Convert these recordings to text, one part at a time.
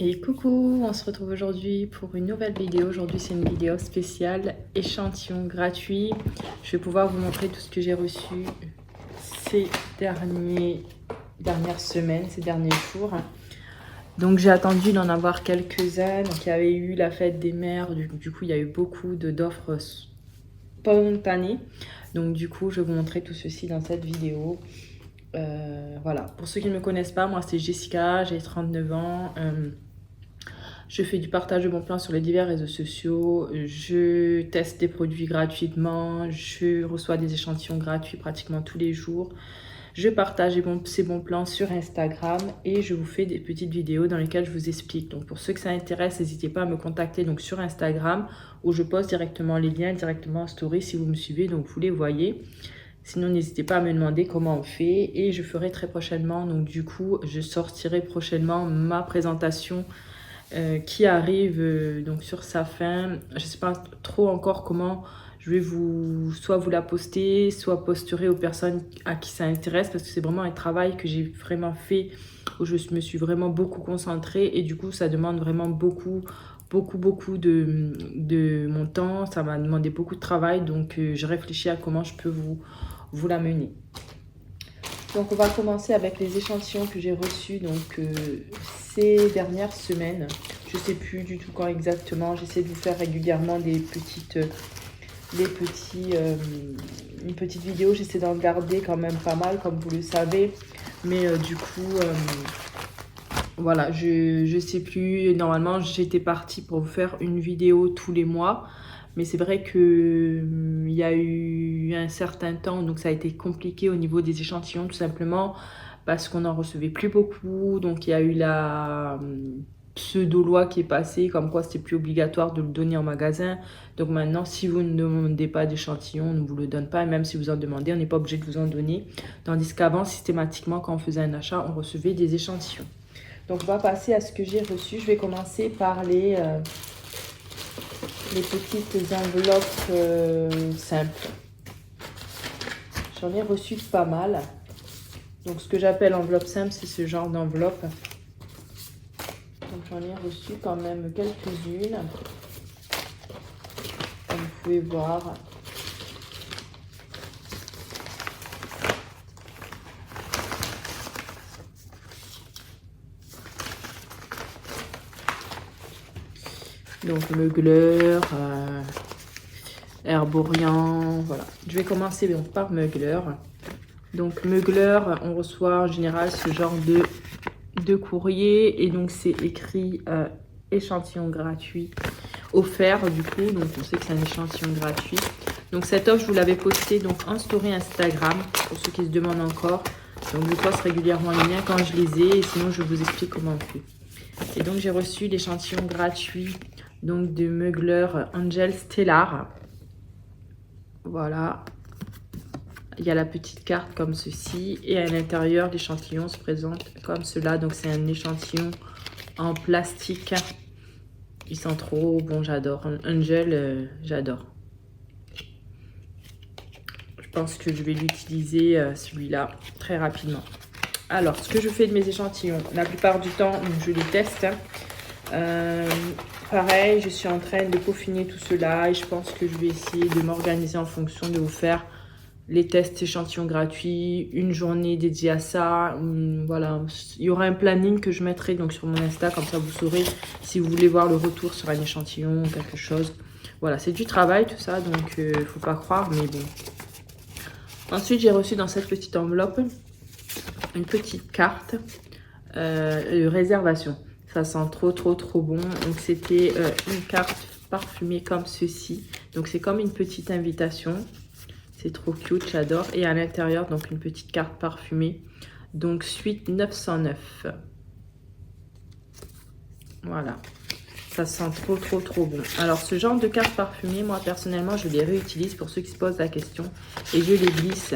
Hey coucou, on se retrouve aujourd'hui pour une nouvelle vidéo. Aujourd'hui c'est une vidéo spéciale échantillon gratuit. Je vais pouvoir vous montrer tout ce que j'ai reçu ces dernières semaines, ces derniers jours. Donc j'ai attendu d'en avoir quelques-uns. Donc il y avait eu la fête des mères, du coup il y a eu beaucoup d'offres spontanées. Donc du coup je vais vous montrer tout ceci dans cette vidéo. Voilà, pour ceux qui ne me connaissent pas, moi c'est Jessica, j'ai 39 ans. Je fais du partage de bons plans sur les divers réseaux sociaux. Je teste des produits gratuitement. Je reçois des échantillons gratuits pratiquement tous les jours. Je partage ces bons plans sur Instagram et je vous fais des petites vidéos dans lesquelles je vous explique. Donc pour ceux que ça intéresse, n'hésitez pas à me contacter donc sur Instagram où je poste directement les liens directement en story si vous me suivez, donc vous les voyez. Sinon, n'hésitez pas à me demander comment on fait et je ferai très prochainement. Donc du coup, je sortirai prochainement ma présentation qui arrive donc sur sa fin. Je ne sais pas trop encore comment je vais soit vous la poster, soit posterai aux personnes à qui ça intéresse parce que c'est vraiment un travail que j'ai vraiment fait où je me suis vraiment beaucoup concentrée et du coup ça demande vraiment beaucoup de mon temps. Ça m'a demandé beaucoup de travail, donc je réfléchis à comment je peux vous la mener. Donc on va commencer avec les échantillons que j'ai reçus donc ces dernières semaines. Je ne sais plus du tout quand exactement. J'essaie de vous faire régulièrement une petite vidéo. J'essaie d'en garder quand même pas mal comme vous le savez. Mais du coup, voilà, je sais plus. Normalement, j'étais partie pour vous faire une vidéo tous les mois. Mais c'est vrai qu'il y a eu un certain temps, donc ça a été compliqué au niveau des échantillons, tout simplement parce qu'on n'en recevait plus beaucoup. Donc il y a eu la pseudo-loi qui est passée, comme quoi c'était plus obligatoire de le donner en magasin. Donc maintenant, si vous ne demandez pas d'échantillon, on ne vous le donne pas. Et même si vous en demandez, on n'est pas obligé de vous en donner. Tandis qu'avant, systématiquement, quand on faisait un achat, on recevait des échantillons. Donc on va passer à ce que j'ai reçu. Je vais commencer par les petites enveloppes simples. J'en ai reçu pas mal. Donc ce que j'appelle enveloppe simple, c'est ce genre d'enveloppe. Donc j'en ai reçu quand même quelques-unes. Comme vous pouvez voir. Donc Mugler, Herborian, voilà. Je vais commencer donc par Mugler. Donc Mugler, on reçoit en général ce genre de courrier et donc c'est écrit échantillon gratuit offert du coup. Donc on sait que c'est un échantillon gratuit. Donc cette offre, je vous l'avais postée donc en story Instagram pour ceux qui se demandent encore. Donc je poste régulièrement les liens quand je les ai et sinon je vous explique comment on fait. Et donc j'ai reçu l'échantillon gratuit donc de Mugler Angel Stellar. Voilà. Il y a la petite carte comme ceci et à l'intérieur l'échantillon se présente comme cela. Donc c'est un échantillon en plastique. Ils sont trop bons, j'adore. Angel, j'adore. Je pense que je vais l'utiliser celui-là très rapidement. Alors ce que je fais de mes échantillons, la plupart du temps je les teste. Pareil, je suis en train de peaufiner tout cela et je pense que je vais essayer de m'organiser en fonction de vous faire les tests échantillons gratuits, une journée dédiée à ça. Voilà, il y aura un planning que je mettrai donc sur mon Insta, comme ça vous saurez si vous voulez voir le retour sur un échantillon ou quelque chose. Voilà, c'est du travail tout ça, donc faut pas croire, mais bon. Ensuite, j'ai reçu dans cette petite enveloppe une petite carte de réservation. Ça sent trop bon. Donc c'était une carte parfumée comme ceci. Donc c'est comme une petite invitation. C'est trop cute, j'adore. Et à l'intérieur, donc une petite carte parfumée. Donc suite 909. Voilà. Ça sent trop bon. Alors ce genre de carte parfumée, moi personnellement, je les réutilise pour ceux qui se posent la question. Et je les glisse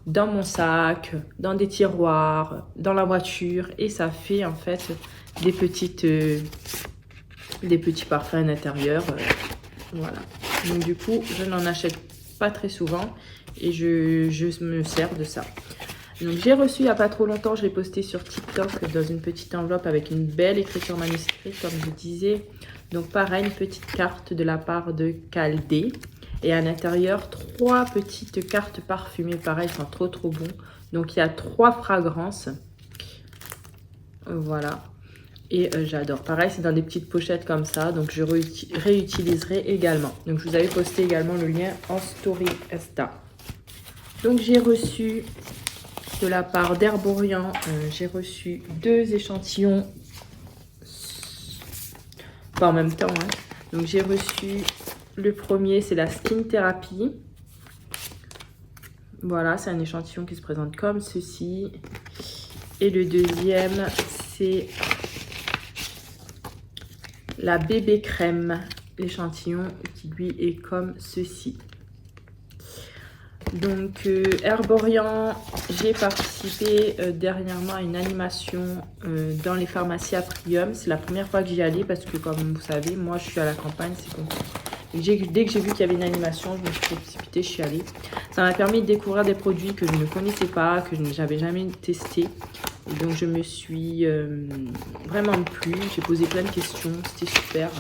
dans mon sac, dans des tiroirs, dans la voiture. Et ça fait en fait des petits parfums à l'intérieur. Voilà. Donc du coup, je n'en achète pas très souvent et je me sers de ça. Donc j'ai reçu il n'y a pas trop longtemps, je l'ai posté sur TikTok dans une petite enveloppe avec une belle écriture manuscrite comme je disais. Donc pareil, une petite carte de la part de Caldé. Et à l'intérieur, 3 petites cartes parfumées, pareil, sont trop bon. Donc il y a 3 fragrances. Voilà. Et j'adore. Pareil, c'est dans des petites pochettes comme ça. Donc je réutiliserai également. Donc je vous avais posté également le lien en story Insta. Donc j'ai reçu de la part d'Herborian, j'ai reçu 2 échantillons. Pas en même temps. Hein. Donc j'ai reçu le premier, c'est la Skin Therapy. Voilà, c'est un échantillon qui se présente comme ceci. Et le deuxième, c'est la bébé crème, l'échantillon qui lui est comme ceci. Donc Herborian, j'ai participé dernièrement à une animation dans les pharmacies Aprium. C'est la première fois que j'y allais parce que comme vous savez, moi je suis à la campagne, c'est compliqué. Dès que j'ai vu qu'il y avait une animation, je me suis précipitée, je suis allée. Ça m'a permis de découvrir des produits que je ne connaissais pas, que je n'avais jamais testé. Et donc je me suis vraiment plu, j'ai posé plein de questions, c'était super.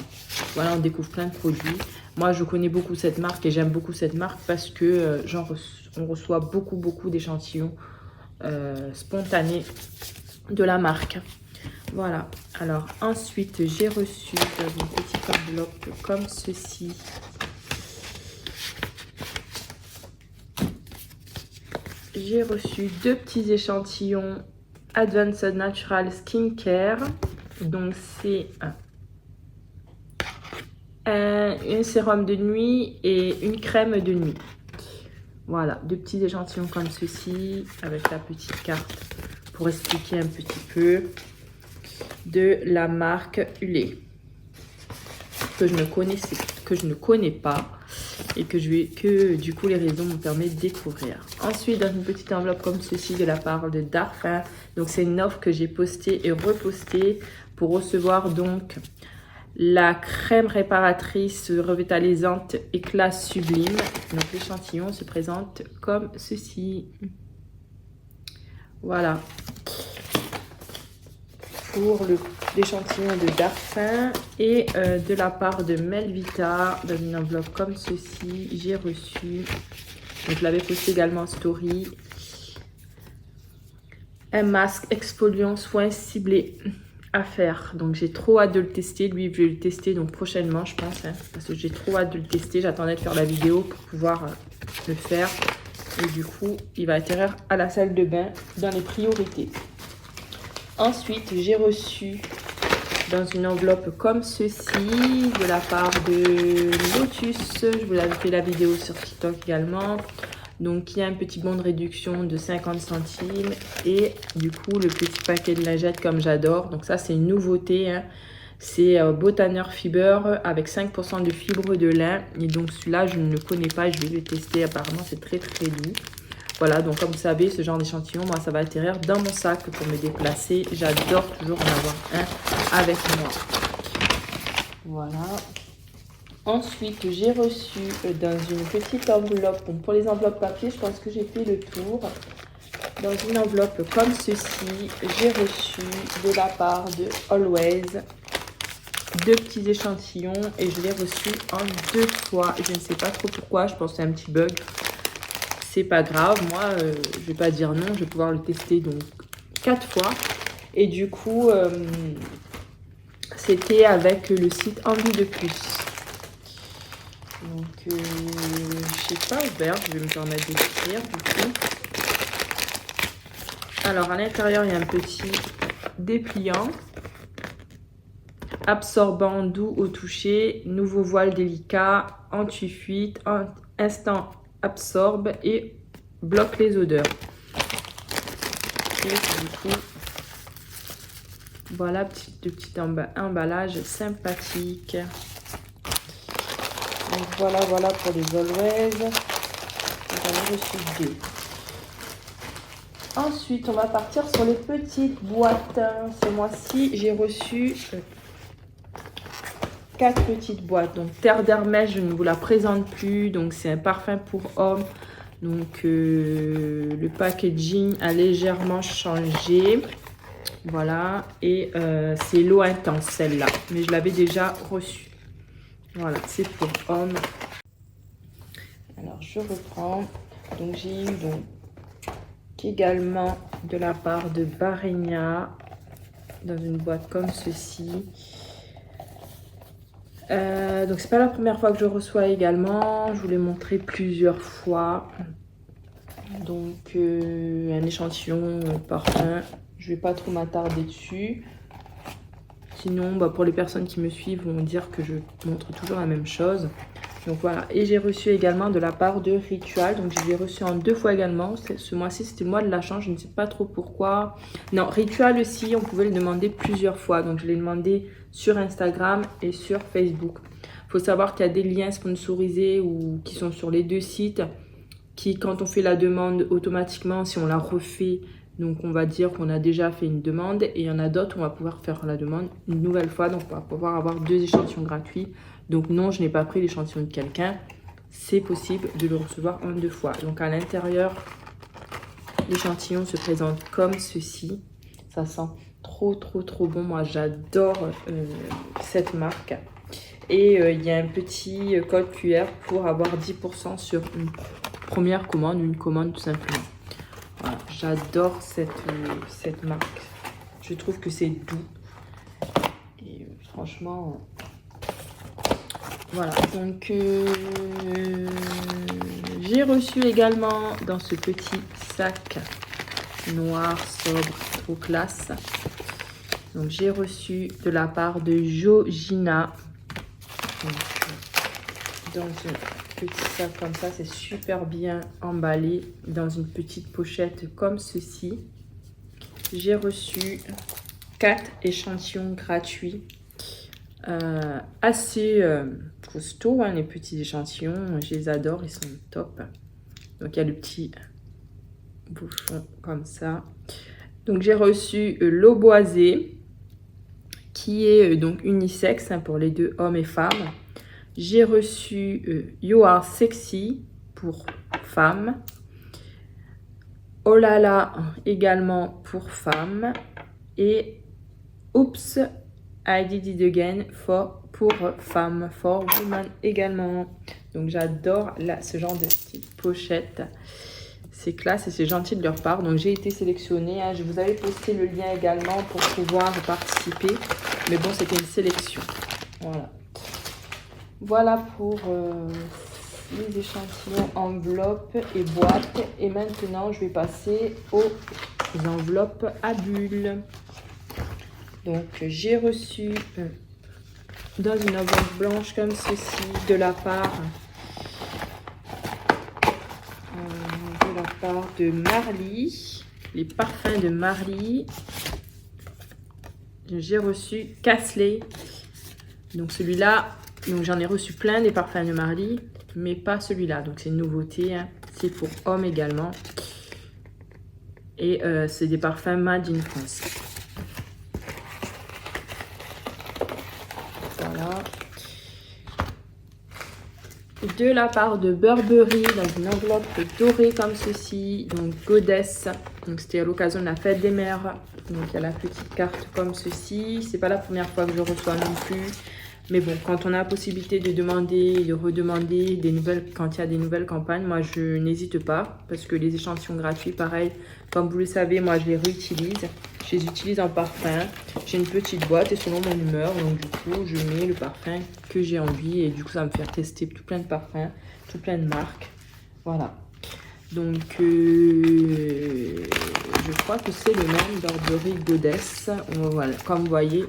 Voilà, on découvre plein de produits. Moi je connais beaucoup cette marque et j'aime beaucoup cette marque parce que on reçoit beaucoup d'échantillons spontanés de la marque. Voilà, alors ensuite j'ai reçu dans une petite enveloppe comme ceci. J'ai reçu 2 petits échantillons Advanced Natural Skincare. Donc c'est un sérum de nuit et une crème de nuit. Voilà, 2 petits échantillons comme ceci avec la petite carte pour expliquer un petit peu de la marque Hulé que je ne connais pas et que du coup les raisons me permettent de découvrir. Ensuite, dans une petite enveloppe comme ceci de la part de Darphin. Donc c'est une offre que j'ai postée et repostée pour recevoir donc la crème réparatrice revitalisante éclat sublime. Donc l'échantillon se présente comme ceci. Voilà. Pour l'échantillon de Darphin et de la part de Melvita dans une enveloppe comme ceci, j'ai reçu, donc je l'avais posté également en story, un masque exfoliant soin ciblé à faire. Donc j'ai trop hâte de le tester. Lui, je vais le tester donc prochainement, je pense, hein, parce que j'ai trop hâte de le tester. J'attendais de faire la vidéo pour pouvoir le faire. Et du coup, il va atterrir à la salle de bain dans les priorités. Ensuite, j'ai reçu dans une enveloppe comme ceci de la part de Lotus. Je vous l'avais fait la vidéo sur TikTok également. Donc, il y a un petit bon de réduction de 50 centimes. Et du coup, le petit paquet de lingettes comme j'adore. Donc ça, c'est une nouveauté. Hein. C'est Botaner Fiber avec 5% de fibres de lin. Et donc, celui-là, je ne le connais pas. Je vais le tester. Apparemment, c'est très doux. Voilà, donc comme vous savez, ce genre d'échantillon, moi, ça va atterrir dans mon sac pour me déplacer. J'adore toujours en avoir un avec moi. Voilà. Ensuite, j'ai reçu dans une petite enveloppe, donc pour les enveloppes papier, je pense que j'ai fait le tour. Dans une enveloppe comme ceci, j'ai reçu de la part de Always 2 petits échantillons et je l'ai reçu en 2 fois. Je ne sais pas trop pourquoi, je pense que c'est un petit bug. C'est pas grave, moi je vais pas dire non, je vais pouvoir le tester donc 4 fois. Et du coup, c'était avec le site Envie de Plus. Donc, je sais pas ouvert, je vais me permettre d'écrire du coup. Alors, à l'intérieur, il y a un petit dépliant. Absorbant, doux au toucher, nouveau voile délicat, anti-fuite, instant absorbe et bloque les odeurs. Et du coup, voilà, petit emballage sympathique. Donc voilà pour les Always. J'en ai reçu 2. Ensuite, on va partir sur les petites boîtes. Ce mois-ci, j'ai reçu 4 petites boîtes. Donc Terre d'Hermès, je ne vous la présente plus. Donc c'est un parfum pour homme. Donc le packaging a légèrement changé. Voilà, et c'est l'eau intense celle-là, mais je l'avais déjà reçue. Voilà, c'est pour hommes. Alors je reprends. Donc j'ai eu donc également de la part de Barenia dans une boîte comme ceci. Donc c'est pas la première fois que je reçois également. Je vous l'ai montré plusieurs fois. Donc un échantillon parfum. Je vais pas trop m'attarder dessus. Sinon, bah, pour les personnes qui me suivent vont dire que je montre toujours la même chose. Donc voilà. Et j'ai reçu également de la part de Ritual. Donc je l'ai reçu en 2 fois également. Ce mois-ci, c'était le mois de la chance. Je ne sais pas trop pourquoi. Non, Ritual aussi, on pouvait le demander plusieurs fois. Donc je l'ai demandé sur Instagram et sur Facebook. Il faut savoir qu'il y a des liens sponsorisés ou qui sont sur les 2 sites. Qui, quand on fait la demande automatiquement, si on la refait, donc on va dire qu'on a déjà fait une demande, et il y en a d'autres où on va pouvoir faire la demande une nouvelle fois, donc on va pouvoir avoir 2 échantillons gratuits. Donc non, je n'ai pas pris l'échantillon de quelqu'un, c'est possible de le recevoir en 2 fois. Donc à l'intérieur, l'échantillon se présente comme ceci. Ça sent trop bon, moi j'adore cette marque. Et il y a un petit code QR pour avoir 10% sur une première commande, une commande tout simplement. Voilà, j'adore cette marque. Je trouve que c'est doux. Et franchement, voilà. Donc, j'ai reçu également dans ce petit sac noir, sobre, trop classe. Donc, j'ai reçu de la part de Jojina. Donc, dans un petit sac comme ça, c'est super bien emballé dans une petite pochette comme ceci. J'ai reçu 4 échantillons gratuits, assez costauds, hein, les petits échantillons, je les adore, ils sont top. Donc il y a le petit bouchon comme ça. Donc j'ai reçu l'eau boisée qui est donc unisexe, hein, pour les 2 hommes et femmes. J'ai reçu You Are Sexy pour femmes. Oh là là également pour femmes. Et Oops, I Did It Again pour femmes, for women également. Donc j'adore ce genre de petite pochette. C'est classe et c'est gentil de leur part. Donc j'ai été sélectionnée, hein. Je vous avais posté le lien également pour pouvoir participer. Mais bon, c'était une sélection. Voilà. Voilà pour les échantillons, enveloppes et boîtes. Et maintenant, je vais passer aux enveloppes à bulles. Donc, j'ai reçu dans une enveloppe blanche comme ceci de la part de Marly. Les parfums de Marly. J'ai reçu Casley. Donc celui-là, j'en ai reçu plein des parfums de Marly, mais pas celui-là. Donc c'est une nouveauté, hein. C'est pour hommes également. Et c'est des parfums Made in France. Voilà. De la part de Burberry, dans une enveloppe dorée comme ceci. Donc Goddess. Donc c'était à l'occasion de la fête des mères. Donc il y a la petite carte comme ceci. C'est pas la première fois que je reçois non plus. Mais bon, quand on a la possibilité de demander et de redemander des nouvelles, quand il y a des nouvelles campagnes, moi je n'hésite pas. Parce que les échantillons gratuits, pareil, comme vous le savez, moi je les réutilise. Je les utilise en parfum. J'ai une petite boîte et selon mon humeur, donc du coup je mets le parfum que j'ai envie. Et du coup ça va me faire tester tout plein de parfums, tout plein de marques. Voilà. Donc je crois que c'est le même Burberry Goddess. Voilà, comme vous voyez.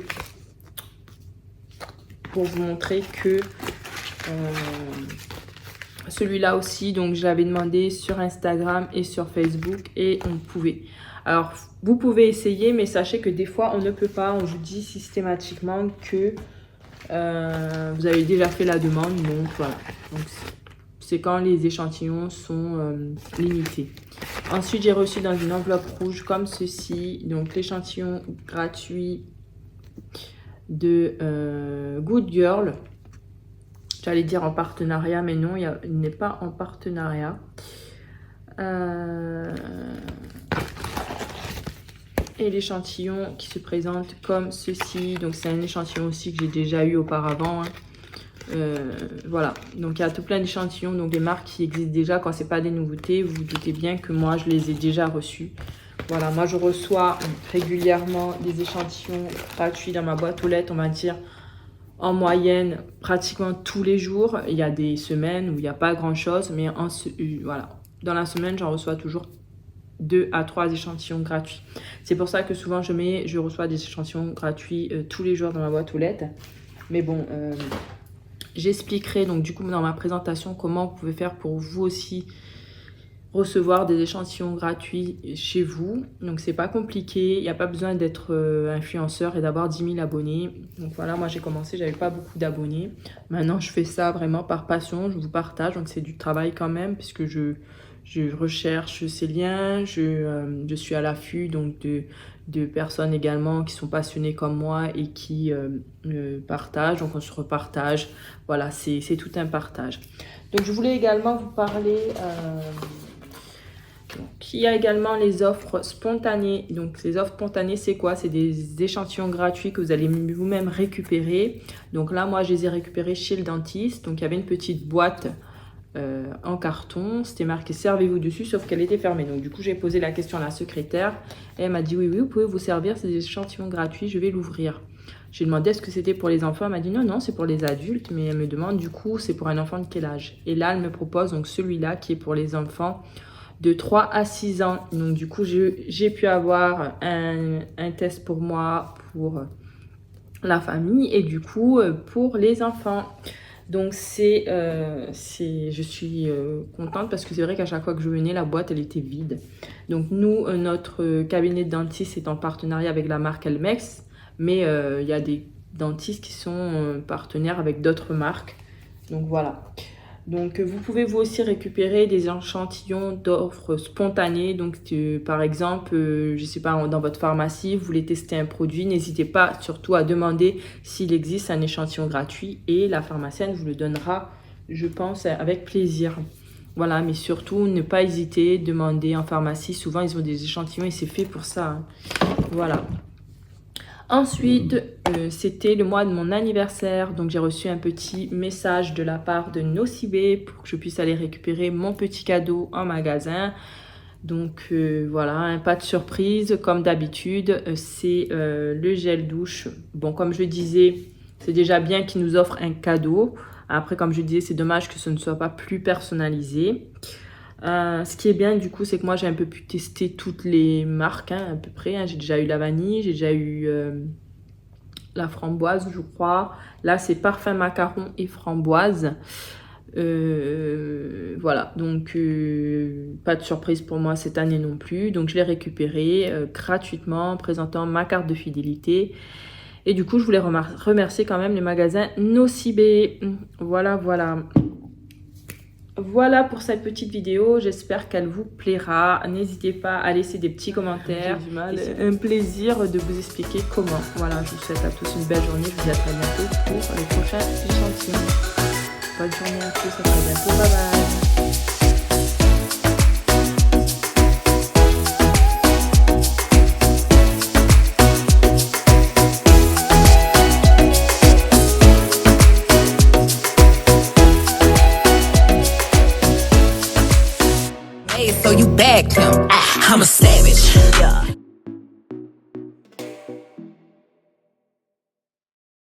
Pour vous montrer que celui-là aussi, donc je l'avais demandé sur Instagram et sur Facebook et on pouvait. Alors, vous pouvez essayer, mais sachez que des fois, on ne peut pas. On vous dit systématiquement que vous avez déjà fait la demande. Donc, voilà. Donc, c'est quand les échantillons sont limités. Ensuite, j'ai reçu dans une enveloppe rouge comme ceci. Donc, l'échantillon gratuit de Good Girl. J'allais dire en partenariat, mais non, il n'est pas en partenariat. Et l'échantillon qui se présente comme ceci. Donc c'est un échantillon aussi que j'ai déjà eu auparavant. Voilà, donc il y a tout plein d'échantillons, donc des marques qui existent déjà. Quand c'est pas des nouveautés, vous vous doutez bien que moi je les ai déjà reçus. Voilà, moi je reçois régulièrement des échantillons gratuits dans ma boîte aux lettres, on va dire en moyenne pratiquement tous les jours. Il y a des semaines où il n'y a pas grand chose, mais voilà, dans la semaine j'en reçois toujours 2 à 3 échantillons gratuits. C'est pour ça que souvent je reçois des échantillons gratuits tous les jours dans ma boîte aux lettres. Mais bon, j'expliquerai donc du coup dans ma présentation comment vous pouvez faire pour vous aussi recevoir des échantillons gratuits chez vous. Donc c'est pas compliqué, il n'y a pas besoin d'être influenceur et d'avoir 10 000 abonnés. Donc voilà, moi j'ai commencé, j'avais pas beaucoup d'abonnés. Maintenant je fais ça vraiment par passion, je vous partage. Donc c'est du travail quand même puisque je recherche ces liens, je suis à l'affût donc de personnes également qui sont passionnées comme moi et qui partagent. Donc on se repartage, voilà, c'est tout un partage. Donc je voulais également vous parler... donc, il y a également les offres spontanées. Donc les offres spontanées, c'est quoi? C'est des échantillons gratuits que vous allez vous-même récupérer. Donc là, moi, je les ai récupérés chez le dentiste. Donc il y avait une petite boîte en carton. C'était marqué « Servez-vous » dessus, sauf qu'elle était fermée. Donc du coup, j'ai posé la question à la secrétaire. Et elle m'a dit « Oui, oui, vous pouvez vous servir. C'est des échantillons gratuits. Je vais l'ouvrir. » J'ai demandé est-ce que c'était pour les enfants. Elle m'a dit « Non, non, c'est pour les adultes. » Mais elle me demande du coup, c'est pour un enfant de quel âge? Et là, elle me propose donc celui-là qui est pour les enfants de 3 à 6 ans. Donc du coup, j'ai pu avoir un test pour moi, pour la famille et du coup pour les enfants. Donc je suis contente parce que c'est vrai qu'à chaque fois que je venais, la boîte elle était vide. Donc nous, notre cabinet de dentiste est en partenariat avec la marque Elmex, mais il y a des dentistes qui sont partenaires avec d'autres marques. Donc voilà. Donc vous pouvez vous aussi récupérer des échantillons d'offres spontanées. Donc par exemple, je sais pas, dans votre pharmacie, vous voulez tester un produit, n'hésitez pas surtout à demander s'il existe un échantillon gratuit et la pharmacienne vous le donnera, je pense, avec plaisir. Voilà, mais surtout ne pas hésiter, demander en pharmacie, souvent ils ont des échantillons et c'est fait pour ça. Hein. Voilà. Ensuite, c'était le mois de mon anniversaire, donc j'ai reçu un petit message de la part de Nocibé pour que je puisse aller récupérer mon petit cadeau en magasin. Donc voilà, pas de surprise, comme d'habitude, c'est le gel douche. Bon, comme je disais, c'est déjà bien qu'ils nous offrent un cadeau. Après, comme je disais, c'est dommage que ce ne soit pas plus personnalisé. Ce qui est bien du coup, c'est que moi j'ai un peu pu tester toutes les marques hein, à peu près. Hein. J'ai déjà eu la vanille, j'ai déjà eu la framboise je crois. Là c'est parfum macaron et framboise. Voilà, donc pas de surprise pour moi cette année non plus. Donc je l'ai récupéré gratuitement, présentant ma carte de fidélité. Et du coup je voulais remercier quand même les magasins Nocibé. Voilà, voilà. Voilà pour cette petite vidéo, j'espère qu'elle vous plaira. N'hésitez pas à laisser des petits commentaires. J'ai du mal. C'est un plaisir de vous expliquer comment. Voilà, je vous souhaite à tous une belle journée. Je vous dis à très bientôt pour les prochains échantillons. Bonne journée à tous, à très bientôt. Bye bye. So you bagged him. I'm a savage. Yeah.